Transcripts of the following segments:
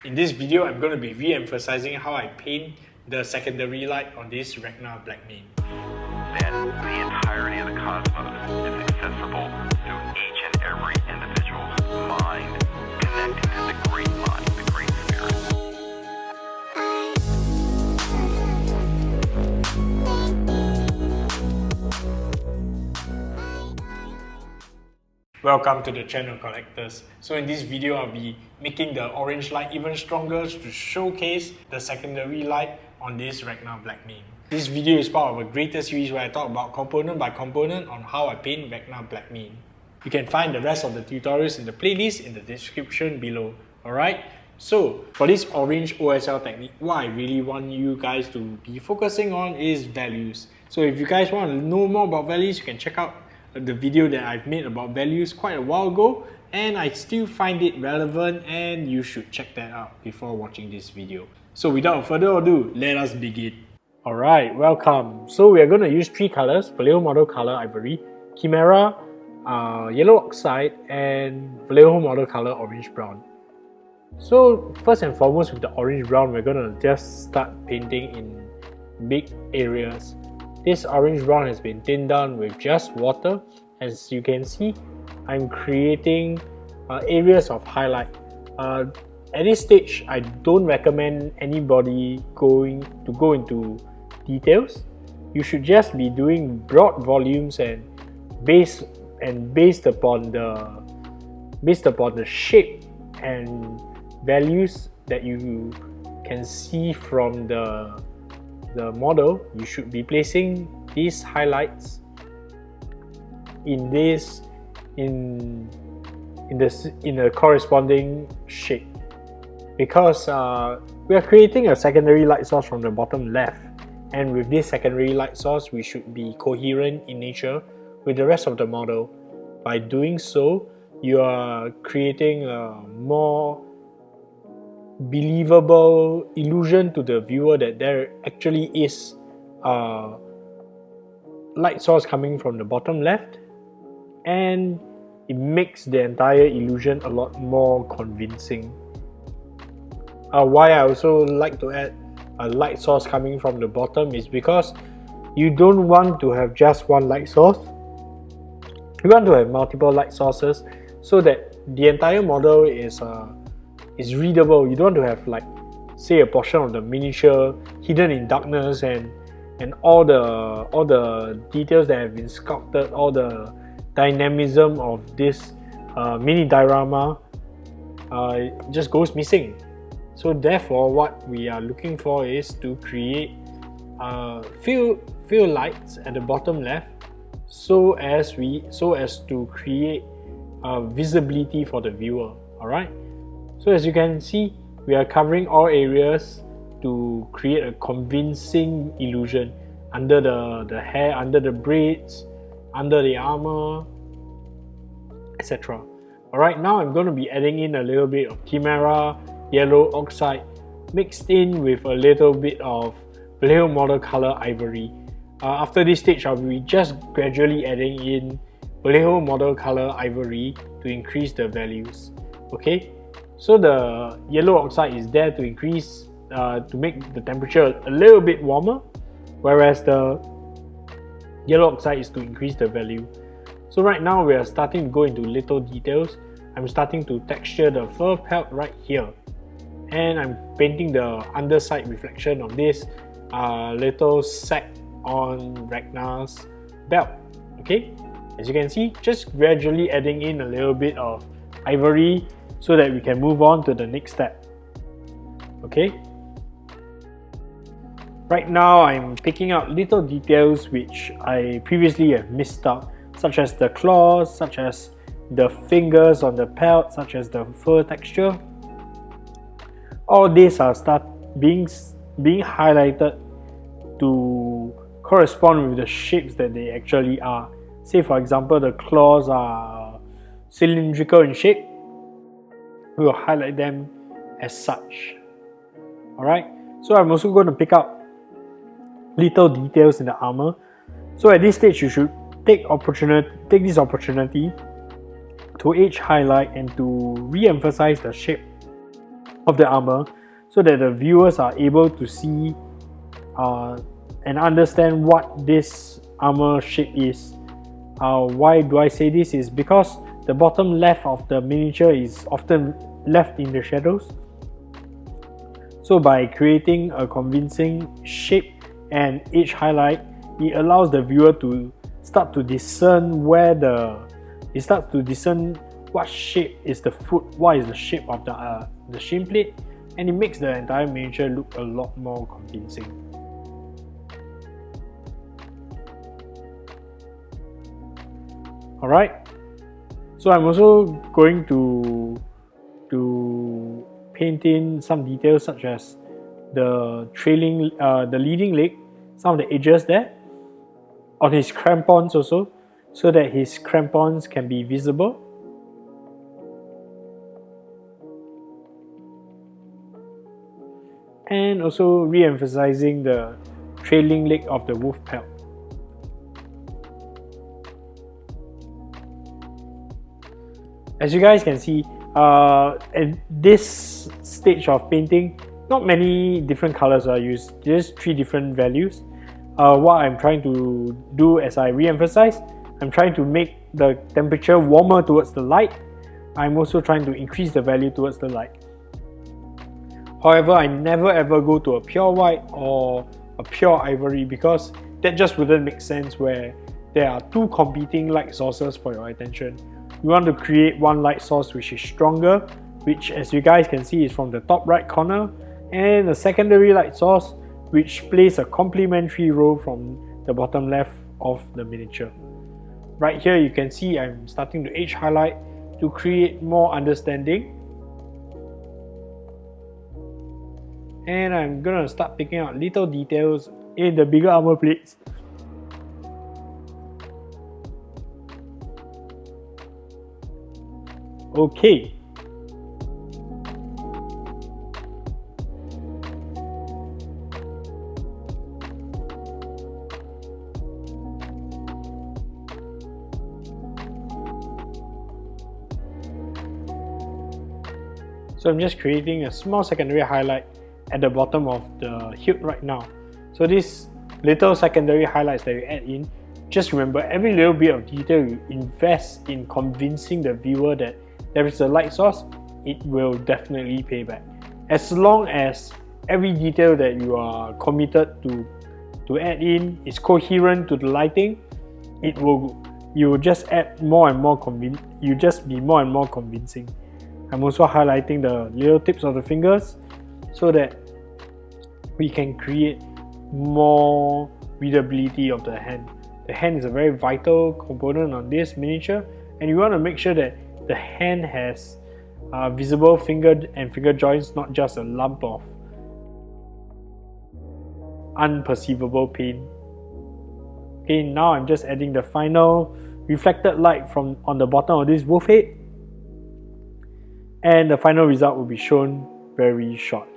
In this video, I'm going to be re-emphasizing how I paint the secondary light on this Ragnar Blackmane. Then the entirety of the cosmos is accessible through each and every individual's mind, connecting to the great mind, the great spirit. Welcome to the channel, collectors. So in this video, I'll be making the orange light even stronger to showcase the secondary light on this Ragnar Blackmane. This video is part of a greater series where I talk about component by component on how I paint Ragnar Blackmane. You can find the rest of the tutorials in the playlist in the description below. Alright? So for this orange OSL technique, what I really want you guys to be focusing on is values. So if you guys want to know more about values, you can check out the video that I've made about values quite a while ago, and I still find it relevant and you should check that out before watching this video. So without further ado, let us begin. Alright, welcome. So we are going to use three colors: Vallejo Model Color Ivory, Chimera Yellow Oxide, and Vallejo Model Color Orange Brown. So first and foremost, with the orange brown, we're going to just start painting in big areas. This orange brown has been thinned down with just water. As you can see, I'm creating areas of highlight. At this stage, I don't recommend anybody go into details. You should just be doing broad volumes and based upon the shape and values that you can see from the model. You should be placing these highlights in a corresponding shape, because we are creating a secondary light source from the bottom left, and with this secondary light source we should be coherent in nature with the rest of the model. By doing so, you are creating a more believable illusion to the viewer that there actually is a light source coming from the bottom left, and it makes the entire illusion a lot more convincing. Why I also like to add a light source coming from the bottom is because you don't want to have just one light source. You want to have multiple light sources so that the entire model is readable. You don't want to have, like, say, a portion of the miniature hidden in darkness and all the details that have been sculpted, all the dynamism of this mini diorama just goes missing. So therefore, what we are looking for is to create few lights at the bottom left, so as to create visibility for the viewer. Alright. So as you can see, we are covering all areas to create a convincing illusion under the hair, under the braids, under the armor, etc. Alright, now I'm going to be adding in a little bit of Chimera Yellow Oxide mixed in with a little bit of Vallejo Model Color Ivory. After this stage, I'll be just gradually adding in Vallejo Model Color Ivory to increase the values. Okay, so the yellow oxide is there to increase, to make the temperature a little bit warmer, whereas the yellow oxide is to increase the value. So right now we are starting to go into little details. I'm starting to texture the fur pelt right here, and I'm painting the underside reflection of this little sack on Ragnar's belt. Okay, as you can see, just gradually adding in a little bit of ivory so that we can move on to the next step. Okay, right now I'm picking out little details which I previously have missed out, such as the claws, such as the fingers on the pelt, such as the fur texture. All these are being highlighted to correspond with the shapes that they actually are. Say for example, the claws are cylindrical in shape. We will highlight them as such. Alright, so I'm also going to pick up little details in the armor. So at this stage, you should take this opportunity to edge highlight and to re-emphasize the shape of the armor so that the viewers are able to see and understand what this armor shape is. Why do I say this? Is because the bottom left of the miniature is often left in the shadows. So by creating a convincing shape and edge highlight, it allows the viewer to start to discern what shape is the foot, what is the shape of the shin plate, and it makes the entire miniature look a lot more convincing. Alright, so I'm also going to paint in some details such as the leading leg, some of the edges there, on his crampons also, so that his crampons can be visible. And also re-emphasizing the trailing leg of the wolf pelt. As you guys can see, at this stage of painting, not many different colors are used, just 3 different values. What I'm trying to do as I re-emphasize, I'm trying to make the temperature warmer towards the light. I'm also trying to increase the value towards the light. However, I never ever go to a pure white or a pure ivory because that just wouldn't make sense where there are 2 competing light sources for your attention. You want to create one light source which is stronger, which as you guys can see is from the top right corner, and a secondary light source which plays a complementary role from the bottom left of the miniature. Right here you can see I'm starting to edge highlight to create more understanding. And I'm gonna start picking out little details in the bigger armor plates. Okay. So I'm just creating a small secondary highlight at the bottom of the hilt right now. So these little secondary highlights that you add in, just remember every little bit of detail you invest in convincing the viewer that there is a light source, it will definitely pay back. As long as every detail that you are committed to add in is coherent to the lighting, you will just add more and more you just be more and more convincing. I'm also highlighting the little tips of the fingers so that we can create more readability of the hand. The hand is a very vital component on this miniature, and you want to make sure that the hand has visible finger and finger joints, not just a lump of unperceivable paint. Okay, now I'm just adding the final reflected light from on the bottom of this wolf head, and the final result will be shown very shortly.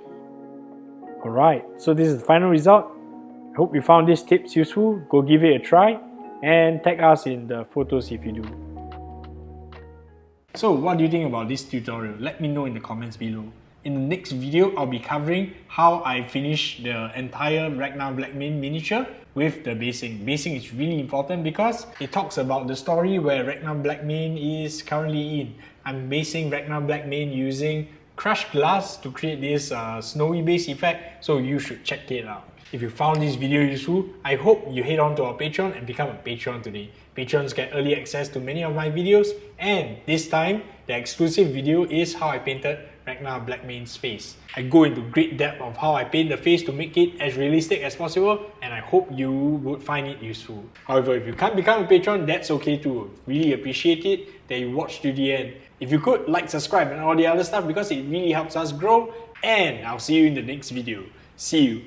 Alright, so this is the final result. I hope you found these tips useful. Go give it a try and tag us in the photos if you do. So what do you think about this tutorial? Let me know in the comments below. In the next video, I'll be covering how I finish the entire Ragnar Blackmane miniature with the basing. Basing is really important because it talks about the story where Ragnar Blackmane is currently in. I'm basing Ragnar Blackmane using crushed glass to create this snowy base effect, so you should check it out. If you found this video useful, I hope you head on to our Patreon and become a patron today. Patrons get early access to many of my videos, and this time, the exclusive video is how I painted Ragnar Blackmane's face. I go into great depth of how I paint the face to make it as realistic as possible, and I hope you would find it useful. However, if you can't become a patron, that's okay too. Really appreciate it that you watched to the end. If you could, like, subscribe and all the other stuff because it really helps us grow, and I'll see you in the next video. See you.